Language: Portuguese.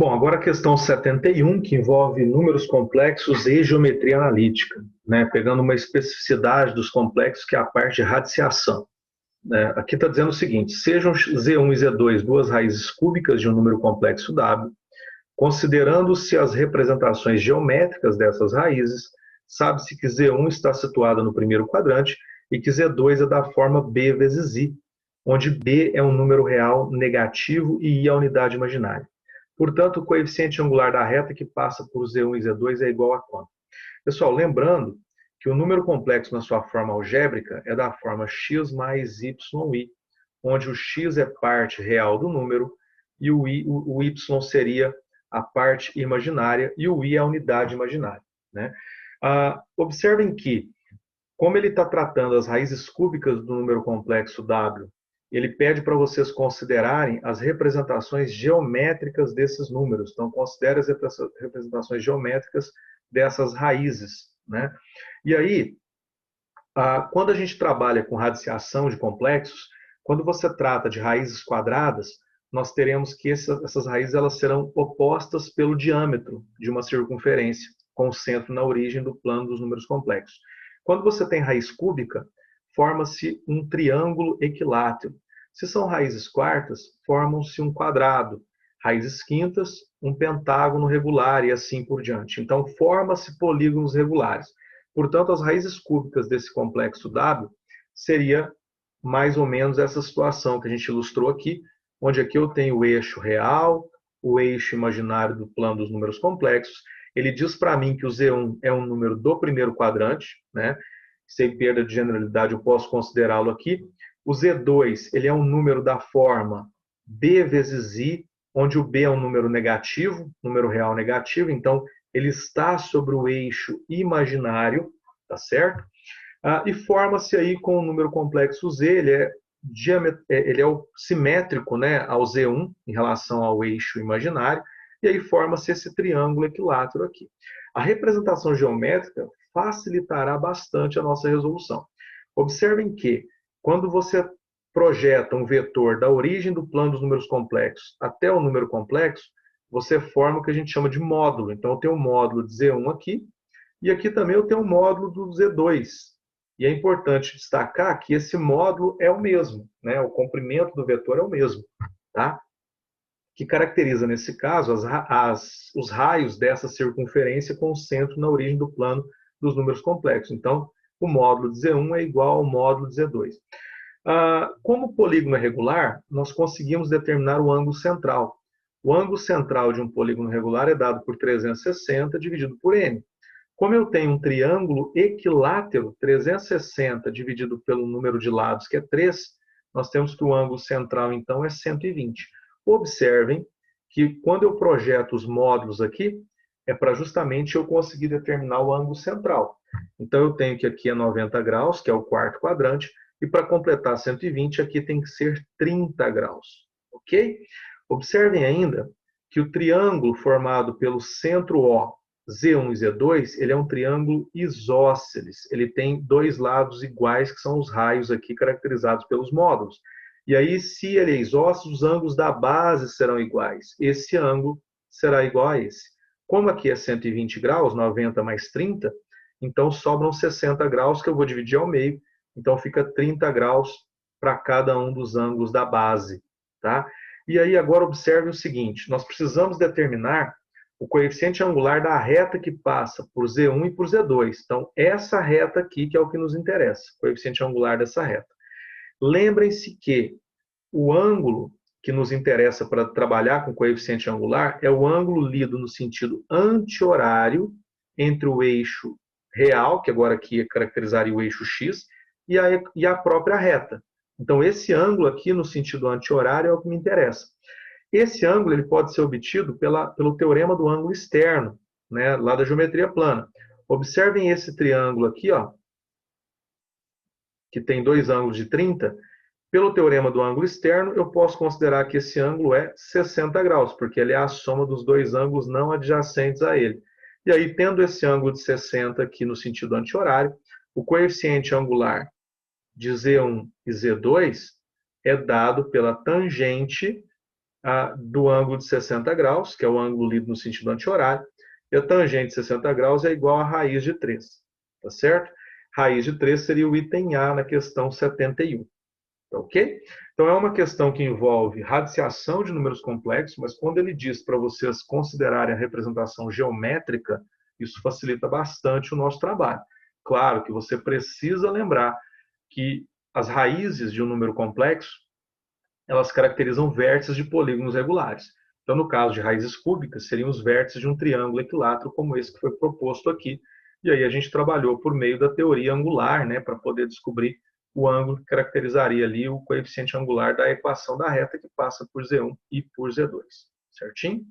Bom, agora a questão 71, que envolve números complexos e geometria analítica, né? Pegando uma especificidade dos complexos, que é a parte de radiciação. Né? Aqui está dizendo o seguinte: sejam Z1 e Z2 duas raízes cúbicas de um número complexo W, considerando-se as representações geométricas dessas raízes, sabe-se que Z1 está situada no primeiro quadrante e que Z2 é da forma B vezes I, onde B é um número real negativo e I é a unidade imaginária. Portanto, o coeficiente angular da reta que passa por Z1 e Z2 é igual a quanto? Pessoal, lembrando que o número complexo na sua forma algébrica é da forma x mais yi, onde o x é parte real do número e o y seria a parte imaginária e o i é a unidade imaginária. Né? Observem que, como ele está tratando as raízes cúbicas do número complexo W, ele pede para vocês considerarem as representações geométricas desses números. Então, considere as representações geométricas dessas raízes. Né? E aí, quando a gente trabalha com radiciação de complexos, quando você trata de raízes quadradas, nós teremos que essas raízes elas serão opostas pelo diâmetro de uma circunferência, com o centro na origem do plano dos números complexos. Quando você tem raiz cúbica, forma-se um triângulo equilátero. Se são raízes quartas, formam-se um quadrado. Raízes quintas, um pentágono regular e assim por diante. Então, forma-se polígonos regulares. Portanto, as raízes cúbicas desse complexo W seria mais ou menos essa situação que a gente ilustrou aqui, onde aqui eu tenho o eixo real, o eixo imaginário do plano dos números complexos. Ele diz para mim que o Z1 é um número do primeiro quadrante, né? Sem perda de generalidade, eu posso considerá-lo aqui. O Z2 ele é um número da forma B vezes I, onde o B é um número negativo, número real negativo, então ele está sobre o eixo imaginário, tá certo? E forma-se aí com o número complexo Z, ele é simétrico, né, ao Z1 em relação ao eixo imaginário, e aí forma-se esse triângulo equilátero aqui. A representação geométrica facilitará bastante a nossa resolução. Observem que, quando você projeta um vetor da origem do plano dos números complexos até o número complexo, você forma o que a gente chama de módulo. Então, eu tenho um módulo de Z1 aqui, e aqui também eu tenho um módulo do Z2. E é importante destacar que esse módulo é o mesmo, né? O comprimento do vetor é o mesmo, tá? Que caracteriza, nesse caso, os raios dessa circunferência com o centro na origem do plano dos números complexos. Então, o módulo de Z1 é igual ao módulo de Z2. Como o polígono é regular, nós conseguimos determinar o ângulo central. O ângulo central de um polígono regular é dado por 360 dividido por n. Como eu tenho um triângulo equilátero, 360 dividido pelo número de lados, que é 3, nós temos que o ângulo central, então, é 120. Observem que, quando eu projeto os módulos aqui, é para justamente eu conseguir determinar o ângulo central. Então, eu tenho que aqui é 90 graus, que é o quarto quadrante, e para completar 120, aqui tem que ser 30 graus. Ok? Observem ainda que o triângulo formado pelo centro O, Z1 e Z2, ele é um triângulo isósceles. Ele tem dois lados iguais, que são os raios aqui caracterizados pelos módulos. E aí, se ele é isósceles, os ângulos da base serão iguais. Esse ângulo será igual a esse. Como aqui é 120 graus, 90 mais 30, então sobram 60 graus que eu vou dividir ao meio. Então fica 30 graus para cada um dos ângulos da base. Tá? E aí agora observe o seguinte, nós precisamos determinar o coeficiente angular da reta que passa por Z1 e por Z2. Então, essa reta aqui que é o que nos interessa, o coeficiente angular dessa reta. Lembrem-se que o ângulo que nos interessa para trabalhar com coeficiente angular é o ângulo lido no sentido anti-horário entre o eixo real, que agora aqui caracterizaria o eixo x, e a própria reta. Então, esse ângulo aqui no sentido anti-horário é o que me interessa. Esse ângulo ele pode ser obtido pelo teorema do ângulo externo, né, lá da geometria plana. Observem esse triângulo aqui, ó, que tem dois ângulos de 30. Pelo teorema do ângulo externo, eu posso considerar que esse ângulo é 60 graus, porque ele é a soma dos dois ângulos não adjacentes a ele. E aí, tendo esse ângulo de 60 aqui no sentido anti-horário, o coeficiente angular de Z1 e Z2 é dado pela tangente do ângulo de 60 graus, que é o ângulo lido no sentido anti-horário, e a tangente de 60 graus é igual a raiz de 3, tá certo? Raiz de 3 seria o item A na questão 71, tá ok? Então é uma questão que envolve radiciação de números complexos, mas quando ele diz para vocês considerarem a representação geométrica, isso facilita bastante o nosso trabalho. Claro que você precisa lembrar que as raízes de um número complexo, elas caracterizam vértices de polígonos regulares. Então, no caso de raízes cúbicas, seriam os vértices de um triângulo equilátero, como esse que foi proposto aqui. E aí a gente trabalhou por meio da teoria angular, né, para poder descobrir o ângulo que caracterizaria ali o coeficiente angular da equação da reta que passa por Z1 e por Z2. Certinho?